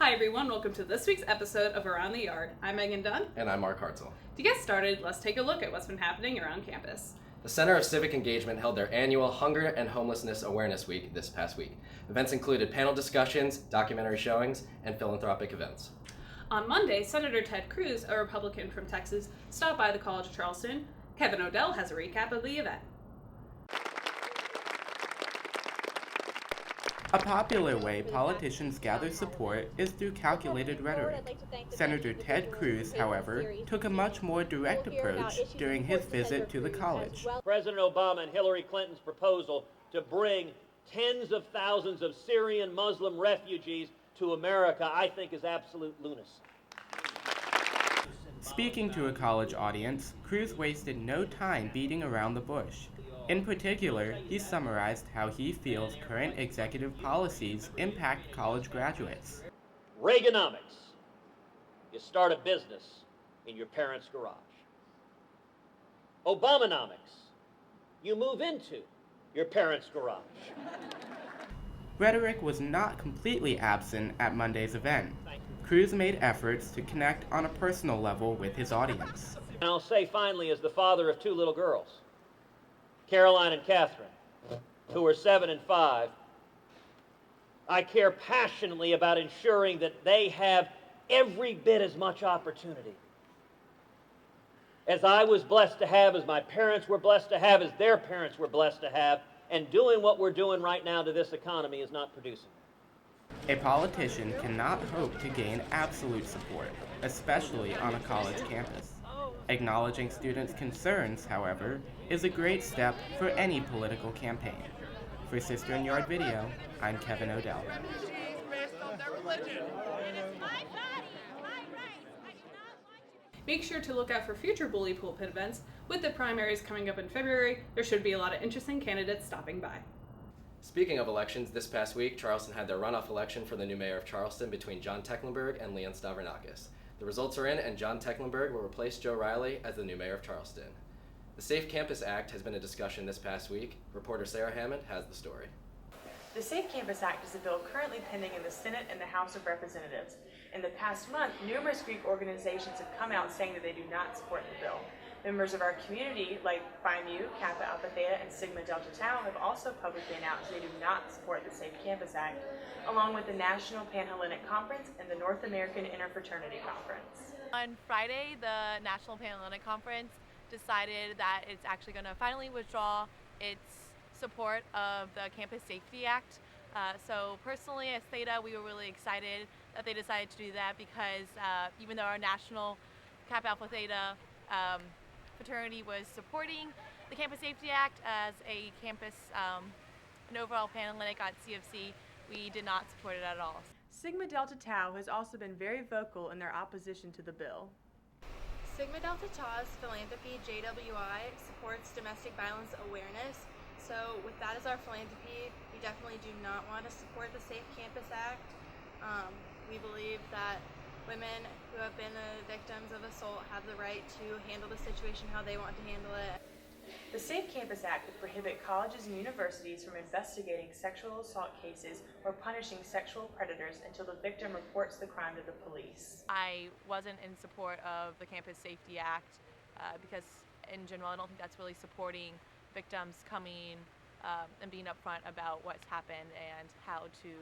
Hi everyone, welcome to this week's episode of Around the Yard. I'm Megan Dunn. And I'm Mark Hartzell. To get started, let's take a look at what's been happening around campus. The Center of Civic Engagement held their annual Hunger and Homelessness Awareness Week this past week. Events included panel discussions, documentary showings, and philanthropic events. On Monday, Senator Ted Cruz, a Republican from Texas, stopped by the College of Charleston. Kevin Odell has a recap of the event. A popular way politicians gather support is through calculated rhetoric. Senator Ted Cruz, however, took a much more direct approach during his visit to the college. President Obama and Hillary Clinton's proposal to bring tens of thousands of Syrian Muslim refugees to America, I think, is absolute lunacy. Speaking to a college audience, Cruz wasted no time beating around the bush. In particular, he summarized how he feels current executive policies impact college graduates. Reaganomics. You start a business in your parents' garage. Obamanomics. You move into your parents' garage. Rhetoric was not completely absent at Monday's event. Cruz made efforts to connect on a personal level with his audience. And I'll say finally, as the father of two little girls, Caroline and Catherine, who are 7 and 5, I care passionately about ensuring that they have every bit as much opportunity as I was blessed to have, as my parents were blessed to have, as their parents were blessed to have, and doing what we're doing right now to this economy is not producing. A politician cannot hope to gain absolute support, especially on a college campus. Acknowledging students' concerns, however, is a great step for any political campaign. For CisternYard Video, I'm Kevin Odell. Make sure to look out for future Bully Pulpit events. With the primaries coming up in February, there should be a lot of interesting candidates stopping by. Speaking of elections, this past week, Charleston had their runoff election for the new mayor of Charleston between John Tecklenburg and Leon Stavronakis. The results are in, and John Tecklenburg will replace Joe Riley as the new mayor of Charleston. The Safe Campus Act has been a discussion this past week. Reporter Sarah Hammond has the story. The Safe Campus Act is a bill currently pending in the Senate and the House of Representatives. In the past month, numerous Greek organizations have come out saying that they do not support the bill. Members of our community, like Phi Mu, Kappa Alpha Theta, and Sigma Delta Tau, have also publicly announced they do not support the Safe Campus Act, along with the National Panhellenic Conference and the North American Interfraternity Conference. On Friday, the National Panhellenic Conference decided that it's actually going to finally withdraw its support of the Campus Safety Act. So personally, as Theta, we were really excited that they decided to do that because even though our national Kappa Alpha Theta fraternity was supporting the Campus Safety Act as a campus, an overall Panhellenic on CFC, we did not support it at all. Sigma Delta Tau has also been very vocal in their opposition to the bill. Sigma Delta Tau's philanthropy, JWI, supports domestic violence awareness. So with that as our philanthropy, we definitely do not want to support the Safe Campus Act. We believe that women who have been victims of assault have the right to handle the situation how they want to handle it. The Safe Campus Act would prohibit colleges and universities from investigating sexual assault cases or punishing sexual predators until the victim reports the crime to the police. I wasn't in support of the Campus Safety Act because in general I don't think that's really supporting victims coming and being upfront about what's happened and how to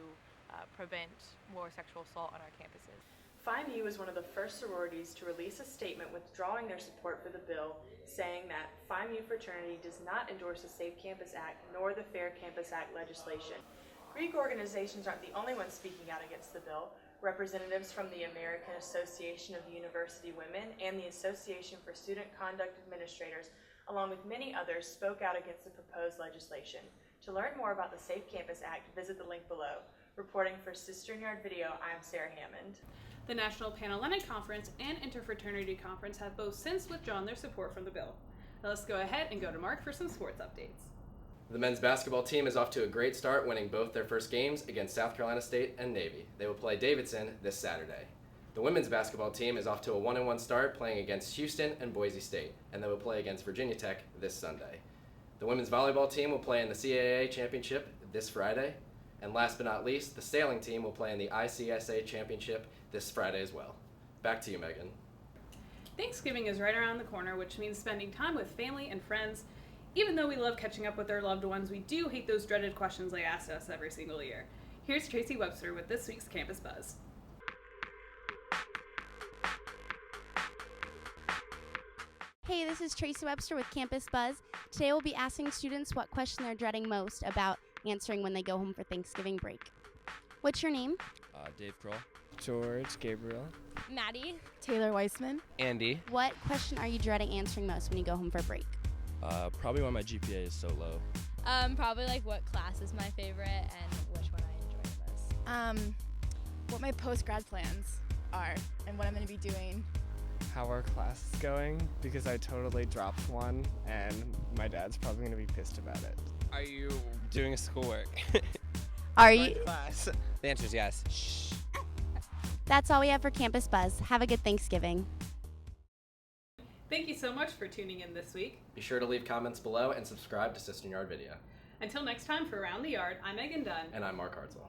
prevent more sexual assault on our campuses. Phi Mu was one of the first sororities to release a statement withdrawing their support for the bill, saying that Phi Mu fraternity does not endorse the Safe Campus Act nor the Fair Campus Act legislation. Greek organizations aren't the only ones speaking out against the bill. Representatives from the American Association of University Women and the Association for Student Conduct Administrators, along with many others, spoke out against the proposed legislation. To learn more about the Safe Campus Act, visit the link below. Reporting for CisternYard Video, I'm Sarah Hammond. The National Panhellenic Conference and Interfraternity Conference have both since withdrawn their support from the bill. Now let's go ahead and go to Mark for some sports updates. The men's basketball team is off to a great start, winning both their first games against South Carolina State and Navy. They will play Davidson this Saturday. The women's basketball team is off to a 1-1 start, playing against Houston and Boise State, and they will play against Virginia Tech this Sunday. The women's volleyball team will play in the CAA championship this Friday, And last but not least, the sailing team will play in the ICSA Championship this Friday as well. Back to you, Megan. Thanksgiving is right around the corner, which means spending time with family and friends. Even though we love catching up with our loved ones, we do hate those dreaded questions they ask us every single year. Here's Tracy Webster with this week's Campus Buzz. Hey, this is Tracy Webster with Campus Buzz. Today we'll be asking students what question they're dreading most about answering when they go home for Thanksgiving break. What's your name? Dave Kroll. George Gabriel. Maddie. Taylor Weissman. Andy. What question are you dreading answering most when you go home for break? Probably why my GPA is so low. Probably like what class is my favorite and which one I enjoy the most. What my post-grad plans are and what I'm going to be doing. How our class is going, because I totally dropped one and my dad's probably going to be pissed about it. Are you doing a schoolwork? Are you? Class. The answer is yes. Shh. That's all we have for Campus Buzz. Have a good Thanksgiving. Thank you so much for tuning in this week. Be sure to leave comments below and subscribe to CisternYard Video. Until next time for Around the Yard, I'm Megan Dunn. And I'm Mark Hartzell.